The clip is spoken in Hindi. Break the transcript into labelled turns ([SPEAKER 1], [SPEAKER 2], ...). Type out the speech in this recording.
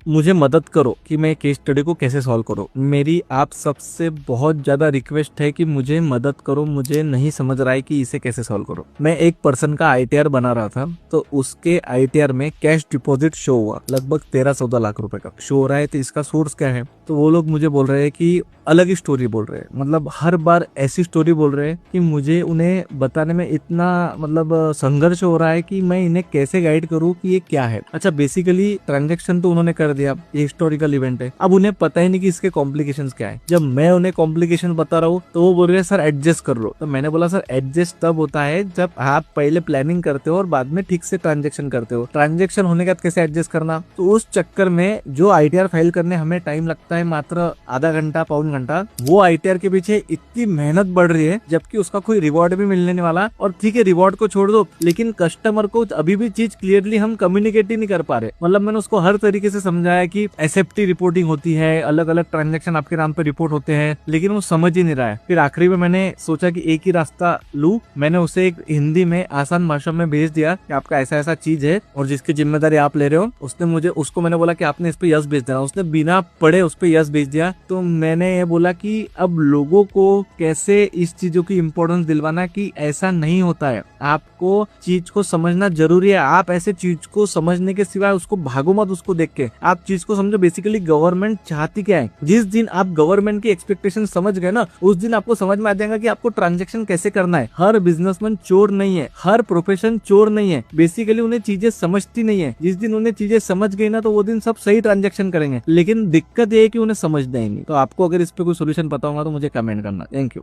[SPEAKER 1] मुझे मदद करो कि मैं केस स्टडी को कैसे सॉल्व करूं। मेरी आप सबसे बहुत ज्यादा रिक्वेस्ट है कि मुझे मदद करो, मुझे नहीं समझ रहा है कि इसे कैसे सॉल्व करो। मैं एक पर्सन का आईटीआर बना रहा था, तो उसके आईटीआर में कैश डिपॉजिट शो हुआ, लगभग 13-14 लाख रुपए का शो हो रहा है। तो इसका सोर्स क्या है? तो वो लोग मुझे बोल रहे हैं कि अलग ही स्टोरी बोल रहे हैं, मतलब हर बार ऐसी स्टोरी बोल रहे हैं कि मुझे उन्हें बताने में इतना मतलब संघर्ष हो रहा है कि मैं इन्हें कैसे गाइड करूं कि ये क्या है। अच्छा, बेसिकली ट्रांजैक्शन तो उन्होंने कर दिया, ये हिस्टोरिकल इवेंट है। अब उन्हें पता ही नहीं कि इसके कॉम्प्लिकेशंस क्या है। जब मैं उन्हें कॉम्प्लिकेशन बता रहा हूँ तो वो बोल रहे हैं सर एडजस्ट कर लो। तो मैंने बोला सर एडजस्ट तब होता है जब आप पहले प्लानिंग करते हो और बाद में ठीक से ट्रांजेक्शन करते हो। ट्रांजेक्शन होने के बाद कैसे एडजस्ट करना, तो उस चक्कर में जो आईटीआर फाइल करने हमें टाइम लगता है मात्र आधा घंटा पौन घंटा, वो आईटीआर के पीछे इतनी मेहनत बढ़ रही है जबकि उसका कोई रिवॉर्ड भी मिलने नहीं वाला। और ठीक है रिवॉर्ड को छोड़ दो, लेकिन कस्टमर को अभी भी चीज क्लियरली हम कम्युनिकेट ही नहीं कर पा रहे। मतलब मैंने उसको हर तरीके से समझाया कि एसएफटी रिपोर्टिंग होती है, अलग अलग ट्रांजेक्शन आपके नाम पे रिपोर्ट होते हैं, लेकिन वो समझ ही नहीं रहा है। फिर आखिरी में मैंने सोचा कि एक ही रास्ता लूं। मैंने उसे एक हिंदी में आसान भाषा में भेज दिया कि आपका ऐसा ऐसा चीज है और जिसकी जिम्मेदारी आप ले रहे हो। उसको मैंने बोला कि आपने इस पे यस भेज देना। उसने बिना पढ़े उस पे यस भेज दिया। तो मैंने ये बोला कि अब लोगों को कैसे इस चीजों की इंपॉर्टेंस दिलवाना कि ऐसा नहीं होता है, आपको चीज को समझना जरूरी है। आप ऐसे चीज को समझने के सिवाय उसको भागो मत, उसको देख के आप चीज को समझो। बेसिकली गवर्नमेंट चाहती क्या है, जिस दिन आप गवर्नमेंट की एक्सपेक्टेशन समझ गए ना, उस दिन आपको समझ में आ जाएगा कि आपको ट्रांजेक्शन कैसे करना है। हर बिजनेसमैन चोर नहीं है, हर प्रोफेशन चोर नहीं है। बेसिकली उन्हें चीजें समझती नहीं है। जिस दिन उन्हें चीजें समझ गई ना, तो वो दिन सब सही ट्रांजेक्शन करेंगे। लेकिन दिक्कत ये है कि उन्हें समझना ही नहीं। तो आपको अगर इस पे कोई सोल्यूशन पता होगा तो मुझे कमेंट करना। Thank you.